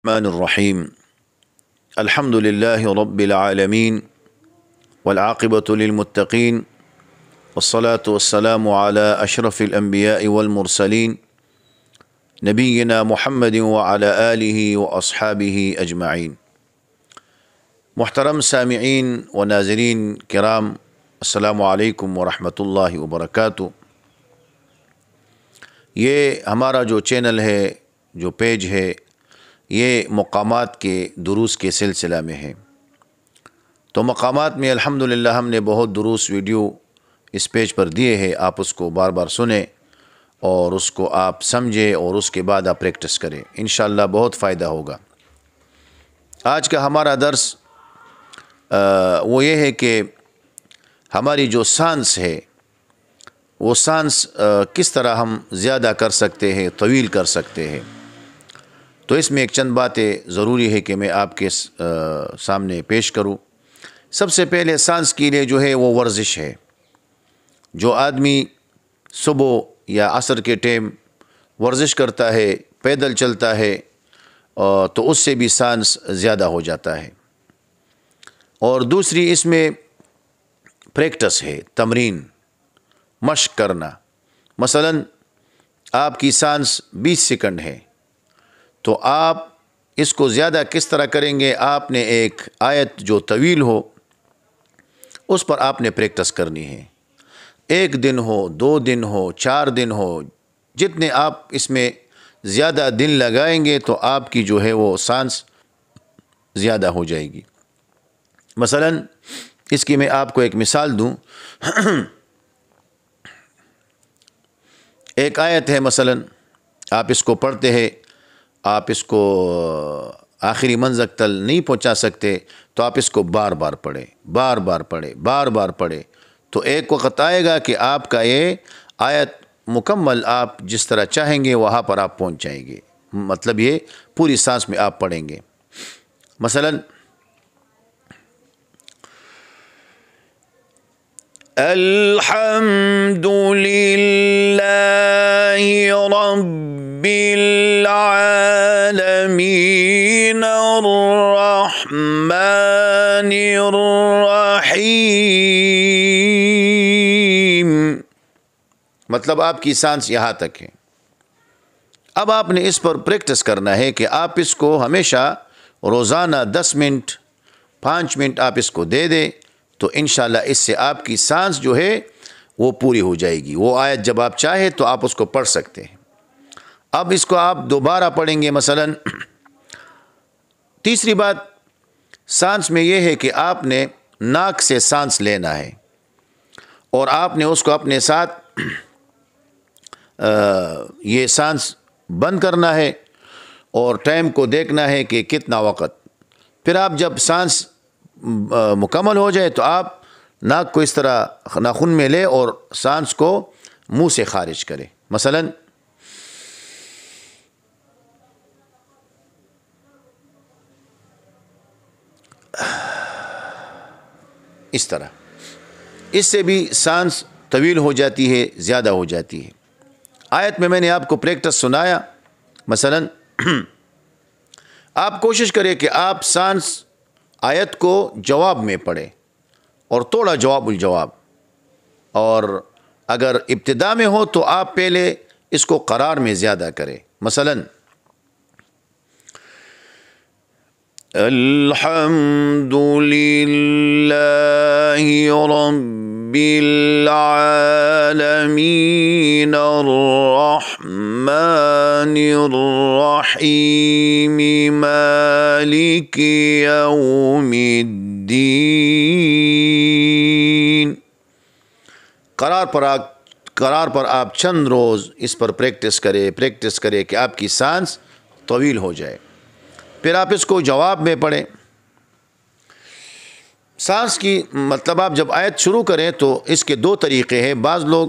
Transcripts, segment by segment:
الرحمن الرحیم الحمد للہ رب العالمین والعاقبۃ للمتقین والصلاة والسلام علی اشرف الانبیاء والمرسلین نبینا محمد وعلی آلہ واصحابہ اجمعین۔ محترم سامعین و ناظرین کرام، السلام علیکم ورحمۃ اللہ وبرکاتہ۔ یہ ہمارا جو چینل ہے، جو پیج ہے، یہ مقامات کے دروس کے سلسلہ میں ہے۔ تو مقامات میں الحمدللہ ہم نے بہت دروس ویڈیو اس پیج پر دیے ہیں، آپ اس کو بار بار سنیں اور اس کو آپ سمجھیں اور اس کے بعد آپ پریکٹس کریں، انشاءاللہ بہت فائدہ ہوگا۔ آج کا ہمارا درس وہ یہ ہے کہ ہماری جو سانس ہے، وہ سانس کس طرح ہم زیادہ کر سکتے ہیں، طویل کر سکتے ہیں۔ تو اس میں ایک چند باتیں ضروری ہے کہ میں آپ کے سامنے پیش کروں۔ سب سے پہلے سانس کے لیے جو ہے وہ ورزش ہے۔ جو آدمی صبح یا عصر کے ٹائم ورزش کرتا ہے، پیدل چلتا ہے، تو اس سے بھی سانس زیادہ ہو جاتا ہے۔ اور دوسری اس میں پریکٹس ہے، تمرین، مشق کرنا۔ مثلا آپ کی سانس 20 سیکنڈ ہے، تو آپ اس کو زیادہ کس طرح کریں گے؟ آپ نے ایک آیت جو طویل ہو اس پر آپ نے پریکٹس کرنی ہے۔ 1 دن ہو، 2 دن ہو، 4 دن ہو، جتنے آپ اس میں زیادہ دن لگائیں گے تو آپ کی جو ہے وہ سانس زیادہ ہو جائے گی۔ مثلا اس کی میں آپ کو ایک مثال دوں۔ ایک آیت ہے، مثلا آپ اس کو پڑھتے ہیں، آپ اس کو آخری منزل تک نہیں پہنچا سکتے، تو آپ اس کو بار بار پڑھیں، بار بار پڑھیں، بار بار پڑھیں، تو ایک وقت آئے گا کہ آپ کا یہ آیت مکمل آپ جس طرح چاہیں گے وہاں پر آپ پہنچ جائیں گے۔ مطلب یہ پوری سانس میں آپ پڑھیں گے۔ مثلا الحمد للہ رب العالمین الرحمن الرحیم۔ مطلب آپ کی سانس یہاں تک ہے۔ اب آپ نے اس پر پریکٹس کرنا ہے کہ آپ اس کو ہمیشہ روزانہ 10 منٹ 5 منٹ آپ اس کو دے دیں، تو انشاءاللہ اس سے آپ کی سانس جو ہے وہ پوری ہو جائے گی۔ وہ آیت جب آپ چاہیں تو آپ اس کو پڑھ سکتے ہیں۔ اب اس کو آپ دوبارہ پڑھیں گے۔ مثلا تیسری بات سانس میں یہ ہے کہ آپ نے ناک سے سانس لینا ہے اور آپ نے اس کو اپنے ساتھ یہ سانس بند کرنا ہے اور ٹائم کو دیکھنا ہے کہ کتنا وقت۔ پھر آپ جب سانس مکمل ہو جائے تو آپ ناک کو اس طرح ناخن میں لے اور سانس کو منہ سے خارج کرے۔ مثلا اس طرح، اس سے بھی سانس طویل ہو جاتی ہے، زیادہ ہو جاتی ہے۔ آیت میں نے آپ کو پریکٹس سنایا۔ مثلا آپ کوشش کریں کہ آپ سانس آیت کو جواب میں پڑھیں اور تھوڑا جواب الجواب، اور اگر ابتدا میں ہو تو آپ پہلے اس کو قرار میں زیادہ کریں۔ مثلا الحمد للہ رب العالمین الرحمن الرحیم مالک یوم الدین۔ قرار پر آپ چند روز اس پر پریکٹس کرے کہ آپ کی سانس طویل ہو جائے۔ پھر آپ اس کو جواب میں پڑھیں۔ سانس کی مطلب آپ جب آیت شروع کریں تو اس کے 2 طریقے ہیں۔ بعض لوگ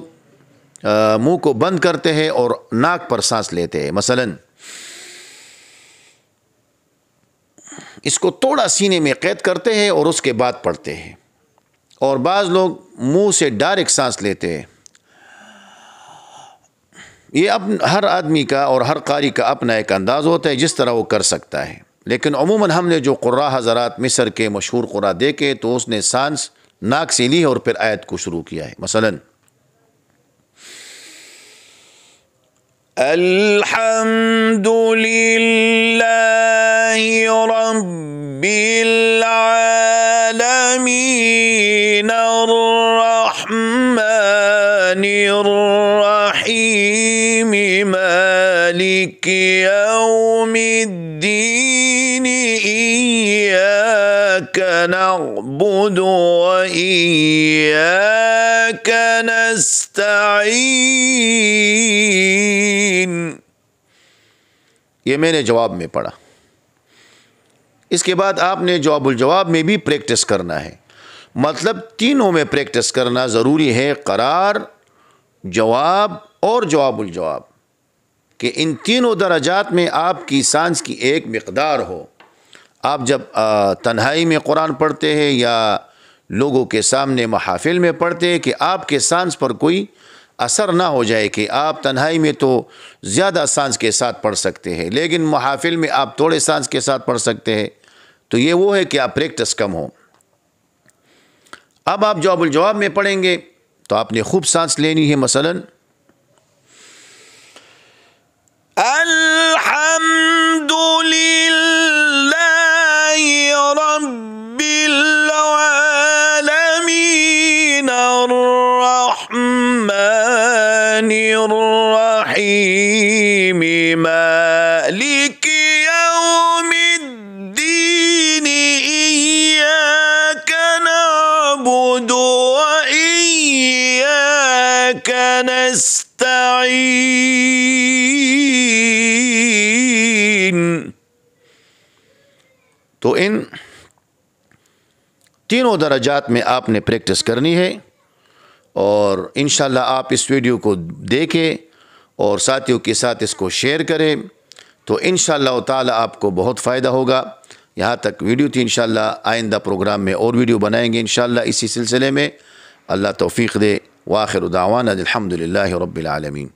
منہ کو بند کرتے ہیں اور ناک پر سانس لیتے ہیں، مثلا اس کو تھوڑا سینے میں قید کرتے ہیں اور اس کے بعد پڑھتے ہیں، اور بعض لوگ منہ سے ڈائریکٹ سانس لیتے ہیں۔ یہ ہر آدمی کا اور ہر قاری کا اپنا ایک انداز ہوتا ہے جس طرح وہ کر سکتا ہے، لیکن عموماً ہم نے جو قراء حضرات مصر کے مشہور قراء دیکھے تو اس نے سانس ناک سے لی اور پھر آیت کو شروع کیا ہے. مثلاً الحمد للہ رب العالمین الرحمن الرحیم مالک یوم الدین ایاک نعبد وإیاک نستعین. یہ میں نے جواب میں پڑھا. اس کے بعد آپ نے جواب الجواب میں بھی پریکٹس کرنا ہے. مطلب تینوں میں پریکٹس کرنا ضروری ہے، قرار، جواب اور جواب الجواب، کہ ان تینوں درجات میں آپ کی سانس کی ایک مقدار ہو. آپ جب تنہائی میں قرآن پڑھتے ہیں یا لوگوں کے سامنے محافل میں پڑھتے ہیں کہ آپ کے سانس پر کوئی اثر نہ ہو جائے کہ آپ تنہائی میں تو زیادہ سانس کے ساتھ پڑھ سکتے ہیں لیکن محافل میں آپ تھوڑے سانس کے ساتھ پڑھ سکتے ہیں. تو یہ وہ ہے کہ آپ پریکٹس کم ہو. اب آپ جواب الجواب میں پڑھیں گے تو آپ نے خوب سانس لینی ہے. مثلاً الحمد للہ رب العالمین الرحمن الرحیم مالک یوم الدین ایاک نعبد وإیاک نستعین. تو ان تینوں درجات میں آپ نے پریکٹس کرنی ہے، اور انشاءاللہ آپ اس ویڈیو کو دیکھیں اور ساتھیوں کے ساتھ اس کو شیئر کریں تو انشاءاللہ تعالی آپ کو بہت فائدہ ہوگا. یہاں تک ویڈیو تھی. انشاءاللہ آئندہ پروگرام میں اور ویڈیو بنائیں گے انشاءاللہ اسی سلسلے میں. اللہ توفیق دے. وآخر دعوانا الحمد للہ رب العالمین.